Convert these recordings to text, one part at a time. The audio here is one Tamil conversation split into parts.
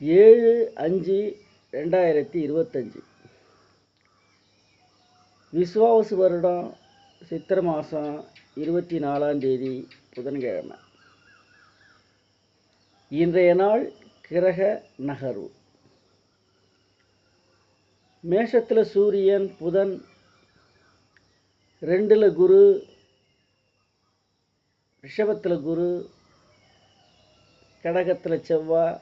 7/5/2025 விசுவாவசு வருடம் சித்திரை மாதம் 24ஆம் தேதி புதன்கிழமை. இன்றைய நாள் கிரக நகர்வு. மேஷத்தில் சூரியன், புதன், 2ல் குரு, ரிஷபத்தில் குரு, கடகத்தில் செவ்வாய்,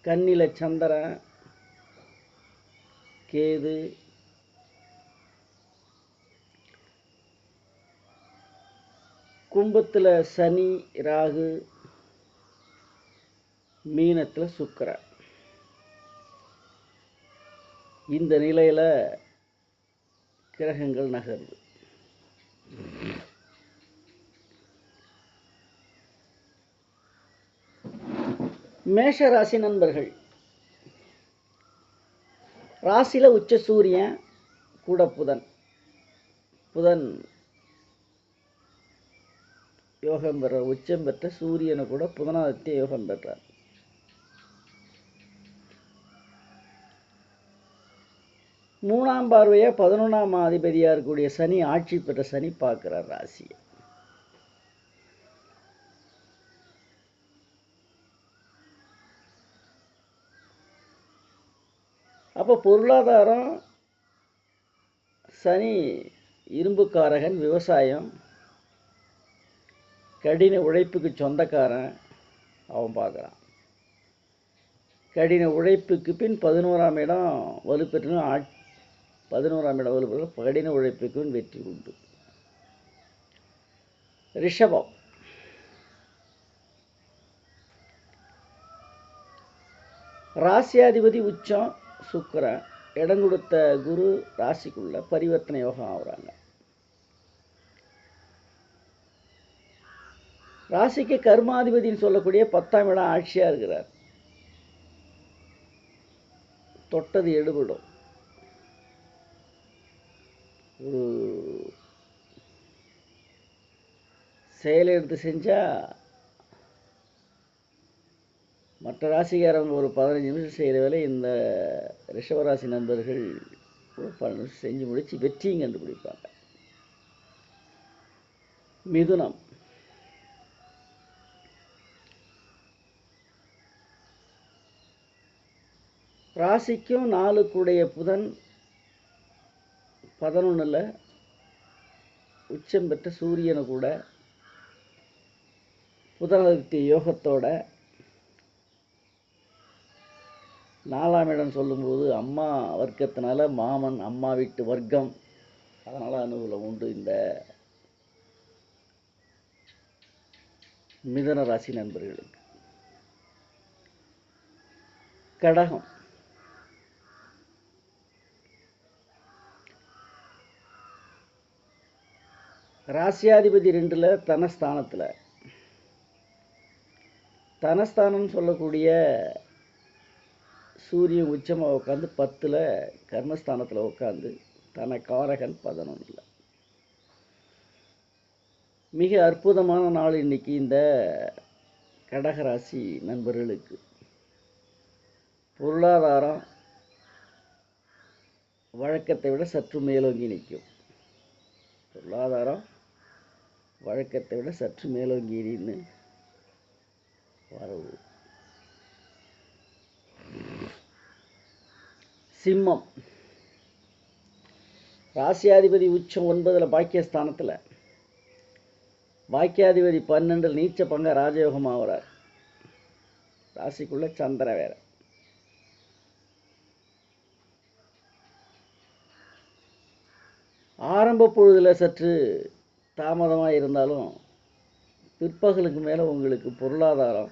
கன்னியில் சந்திரன், கேது, கும்பத்தில் சனி, ராகு, மீனத்தில் சுக்கிரன். இந்த நிலையில் கிரகங்கள் நகர்வு. மேஷ ராசி நண்பர்கள், ராசியில் உச்ச சூரியன் கூட புதன் யோகம் பெற உச்சம் பெற்ற சூரியனை கூட புதனாதித்ய யோகம் பெற்றார். மூணாம் பார்வையா 11ஆம் அதிபதியாக இருக்கக்கூடிய சனி, ஆட்சி பெற்ற சனி பார்க்கிறார் ராசியை. அப்போ பொருளாதாரம், சனி இரும்புக்காரகன், விவசாயம், கடின உழைப்புக்கு சொந்தக்காரன், அவன் பார்க்குறான். கடின உழைப்புக்கு பின் 11ஆம் இடம் வலுப்பெற்று 11ஆம் இடம் வலுப்பெற்று கடின உழைப்புக்கு பின் வெற்றி உண்டு. ரிஷபம், ராசியாதிபதி உச்சம் சுக்கிரன், இடம் கொடுத்த குரு ராசிக்குள்ள பரிவர்த்தனை யோகம் ஆகுறாங்க. ராசிக்கு கர்மாதிபதினு சொல்லக்கூடிய 10ஆம் இடம் ஆட்சியாக இருக்கிறார். தொட்டது எடுபடும். ஒரு செயலை எடுத்து செஞ்சால் மற்ற ராசிக்காரங்க ஒரு 15 நிமிஷம் செய்கிற வேலை இந்த ரிஷபராசி நண்பர்கள் ஒரு 12 நிமிஷம் செஞ்சு முடித்து வெற்றியும் கண்டுபிடிப்பாங்க. மிதுனம், ராசிக்கும் 4க்குடைய புதன் 11ல் உச்சம் பெற்ற சூரியனை கூட புதனாதித்ய யோகத்தோட 4ஆம் இடம் சொல்லும்போது அம்மா வர்க்கத்தினால மாமன், அம்மா வீட்டு வர்க்கம், அதனால் அனுகூலம் உண்டு இந்த மிதுன ராசி நண்பர்களுக்கு. கடகம், ராசியாதிபதி 2ல் தனஸ்தானத்தில், தனஸ்தானம் சொல்லக்கூடிய சூரியன் உச்சமாக உட்காந்து 10ல் கர்மஸ்தானத்தில் உட்காந்து தனக்காரகன் 11ல். மிக அற்புதமான நாள் இன்னைக்கு இந்த கடகராசி நண்பர்களுக்கு. பொருளாதாரம் வழக்கத்தை விட சற்று மேலோங்கி நிற்கும். பொருளாதாரம் வழக்கத்தை விட சற்று மேலோங்கி நின்று வரவு. சிம்மம், ராசியாதிபதி உச்சம் 9ல் பாக்கியஸ்தானத்தில், பாக்கியாதிபதி 12ல் நீச்ச பங்க ராஜயோகம் ஆகிறார். ராசிக்குள்ள சந்திர வேற. ஆரம்ப பொழுதில் சற்று தாமதமாக இருந்தாலும் பிற்பகலுக்கு மேலே உங்களுக்கு பொருளாதாரம்,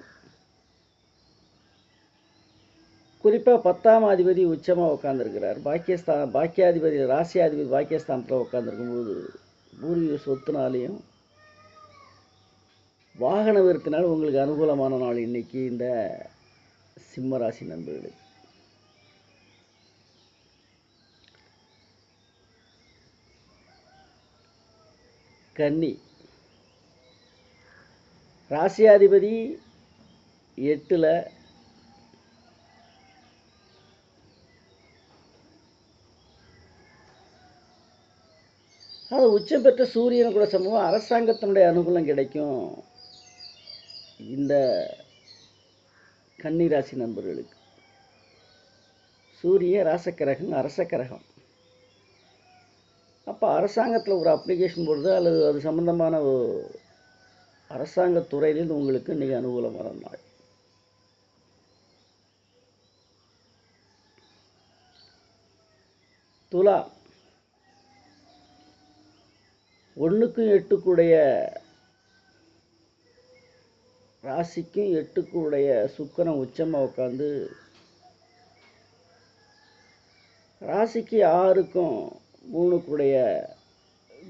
குறிப்பாக 10ஆம் அதிபதி உச்சமாக உட்காந்துருக்கிறார். பாக்கியாதிபதி ராசியாதிபதி பாக்கியஸ்தானத்தில் உட்காந்துருக்கும்போது பூர்வீக சொத்துனாலையும் வாகன விருத்தினாலும் உங்களுக்கு அனுகூலமான நாள் இன்னைக்கு இந்த சிம்ம ராசி நண்பர்களுக்கு. கன்னி, ராசியாதிபதி 8ல் அது உச்சம் பெற்ற சூரியன் கூட சமூகம் அரசாங்கத்தினுடைய அனுகூலம் கிடைக்கும் இந்த கன்னிராசி நண்பர்களுக்கு. சூரிய ராசக்கிரகம், அரச கிரகம். அப்போ அரசாங்கத்தில் ஒரு அப்ளிகேஷன் போடுறது அல்லது அது சம்பந்தமான அரசாங்க துறையிலிருந்து உங்களுக்கு மிக அனுகூலமான நாள். துலா 1க்கும் 8க்குடைய ராசிக்கும் 8க்குடைய சுக்கிரன் உச்சமாக உட்காந்து ராசிக்கு 6க்கும் 3க்குடைய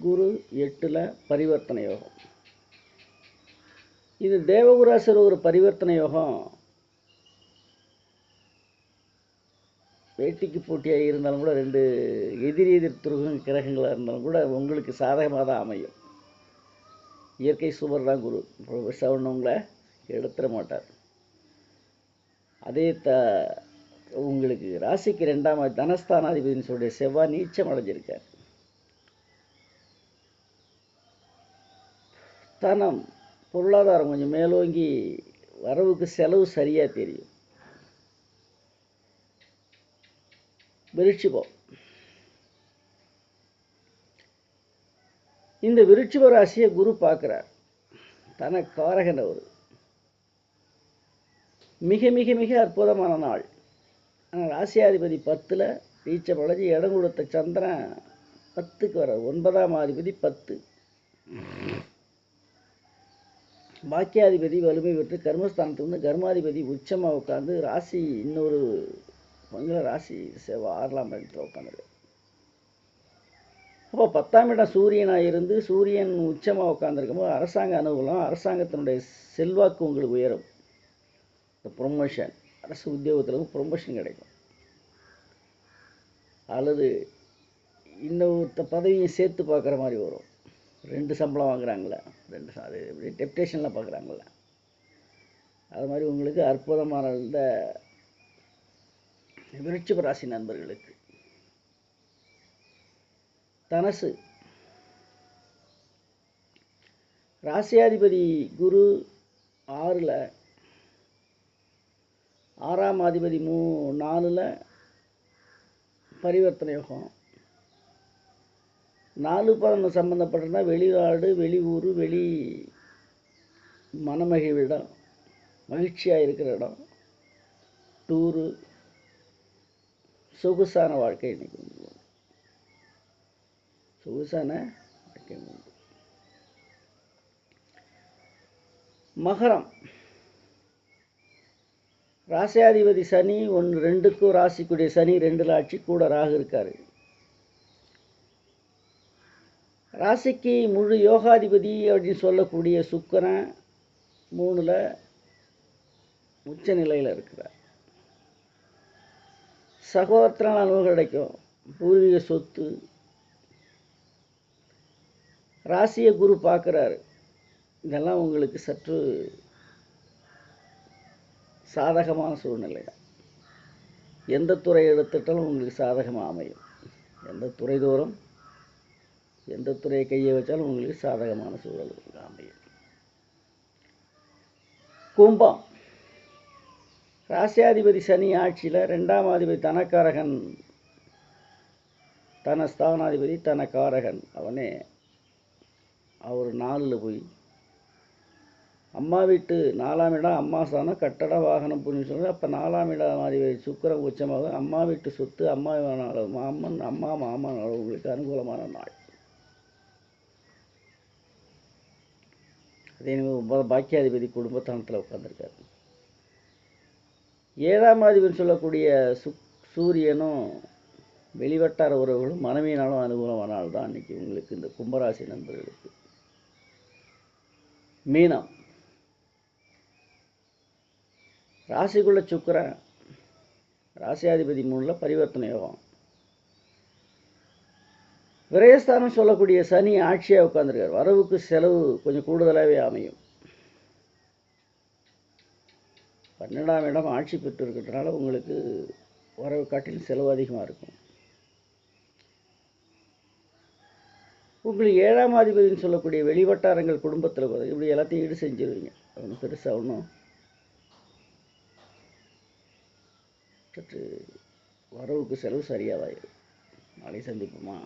குரு 8ல் பரிவர்த்தனை யோகம். இது தேவகுராசர் ஒரு பரிவர்த்தனை யோகம். வேட்டிக்கு போட்டியாக இருந்தாலும் கூட 2 எதிர் துருகம் கிரகங்களாக இருந்தாலும் கூட உங்களுக்கு சாதகமாக தான் அமையும். இயற்கை சுவர் தான் குரு. ஒன்றுங்களை எடுத்துட மாட்டார். அதே உங்களுக்கு ராசிக்கு 2ஆம் தனஸ்தானாதிபதினு சொல்லிய செவ்வாய் நீச்சம் அடைஞ்சிருக்கார். தனம் பொருளாதாரம் கொஞ்சம் மேலோங்கி வரவுக்கு செலவு சரியாக தெரியும். விருட்சிபம். இந்த விருட்சிப ராசியை குரு பார்க்குறார். தனக்காரகன் அவர். மிக மிக மிக அற்புதமான நாள். ஆனால் ராசியாதிபதி 10ல் நீச்சம் அடைஞ்சு இடம் கொடுத்த சந்திரன் 10க்கு வர 9ஆம் அதிபதி 10. பாக்கியாதிபதி வலிமை பெற்று கர்மஸ்தானத்திலிருந்து கர்மாதிபதி உச்சமாக உட்காந்து ராசி இன்னொரு பங்கில் ராசி 6ஆம் இடத்துல உட்காந்துருக்கு. அப்போ 10ஆம் இடம் சூரியனாக இருந்து சூரியன் உச்சமாக உட்காந்துருக்கும்போது அரசாங்க அனுகூலம், அரசாங்கத்தினுடைய செல்வாக்கு உங்களுக்கு உயரும். ப்ரொமோஷன், அரசு உத்தியோகத்தில் ப்ரொமோஷன் கிடைக்கும். அல்லது இன்னொரு பதவியும் சேர்த்து பார்க்குற மாதிரி வரும். 2 சம்பளம் வாங்குறாங்களே, 2 அது எப்படி டெப்டேஷனில் பார்க்குறாங்களே, அது மாதிரி உங்களுக்கு அற்புதமான இந்த விருட்சிப ராசி நண்பர்களுக்கு. தனுசு. ராசியாதிபதி குரு 6ல், 6ஆம் அதிபதி 4ல் பரிவர்த்தனை யோகம். 4 பதம் சம்பந்தப்பட்டனா வெளிநாடு, வெளியூர், வெளி மனமகிழ் இடம், மகிழ்ச்சியாக இருக்கிற இடம், டூரு, சொகுசான வாழ்க்கை இன்னைக்கு உண்டு. சொகுசான வாழ்க்கை உண்டு. மகரம். ராசியாதிபதி சனி 2க்கும் ராசிக்குடைய சனி 2ல் ஆட்சி, கூட ராகு இருக்காரு. ராசிக்கு முழு யோகாதிபதி அப்படின்னு சொல்லக்கூடிய சுக்கிரன் 3ல் உச்ச நிலையில் இருக்கிறார். சகோதரத்தினால் அனுபவம் கிடைக்கும். பூர்வீக சொத்து. ராசியை குரு பார்க்குறாரு. இதெல்லாம் உங்களுக்கு சற்று சாதகமான சூழ்நிலை தான். எந்த துறை எடுத்துட்டாலும் உங்களுக்கு சாதகமாக அமையும். எந்த துறை தோறும் எந்த துறையை கையை வச்சாலும் உங்களுக்கு சாதகமான சூழல் அமையும். கும்பம். ராசியாதிபதி சனி ஆட்சியில், 2ஆம் அதிபதி தனக்காரகன், தனஸ்தானாதிபதி தனக்காரகன் அவனே அவர் 4ல் போய் அம்மா வீட்டு 4ஆம் இடம் அம்மா ஸ்தானம், கட்டட வாகனம் புரிஞ்சு சொல்லுது. அப்போ 4ஆம் இடம் அதிபதி சுக்கிரன் உச்சமாக அம்மா வீட்டு சொத்து, அம்மா மாமன், அம்மா மாமன் உங்களுக்கு அனுகூலமான நாள். அதே பாக்கியாதிபதி குடும்பஸ்தானத்தில் உட்காந்துருக்காரு. 7ஆம் அதிபதி சொல்லக்கூடிய சூரியனும் வெளிவட்டார உறவுகளும் மனைவியினாலும் அனுகூலமான நாள் தான் இன்றைக்கி உங்களுக்கு இந்த கும்பராசி நண்பர்களுக்கு. மீனம். ராசிக்குள்ள சுக்கிரன், ராசியாதிபதி 3ல் பரிவர்த்தனை யோகம். விரயஸ்தானம் சொல்லக்கூடிய சனி ஆட்சியாக உட்காந்துருக்கார். வரவுக்கு செலவு கொஞ்சம் கூடுதலாகவே அமையும். 12ஆம் இடம் ஆட்சி பெற்று இருக்கிறதுனால உங்களுக்கு வரவு காட்டிலும் செலவு அதிகமாக இருக்கும். உங்களுக்கு 7ஆம் அதிபதினு சொல்லக்கூடிய வெளிவட்டாரங்கள் குடும்பத்தில் இப்படி எல்லாத்தையும் ஈடு செஞ்சிருவீங்க. ஒன்றும் பெருசாக ஒன்றும் சற்று வரவுக்கு செலவு சரியாக தான் இருக்கும். நாளை சந்திப்போமா?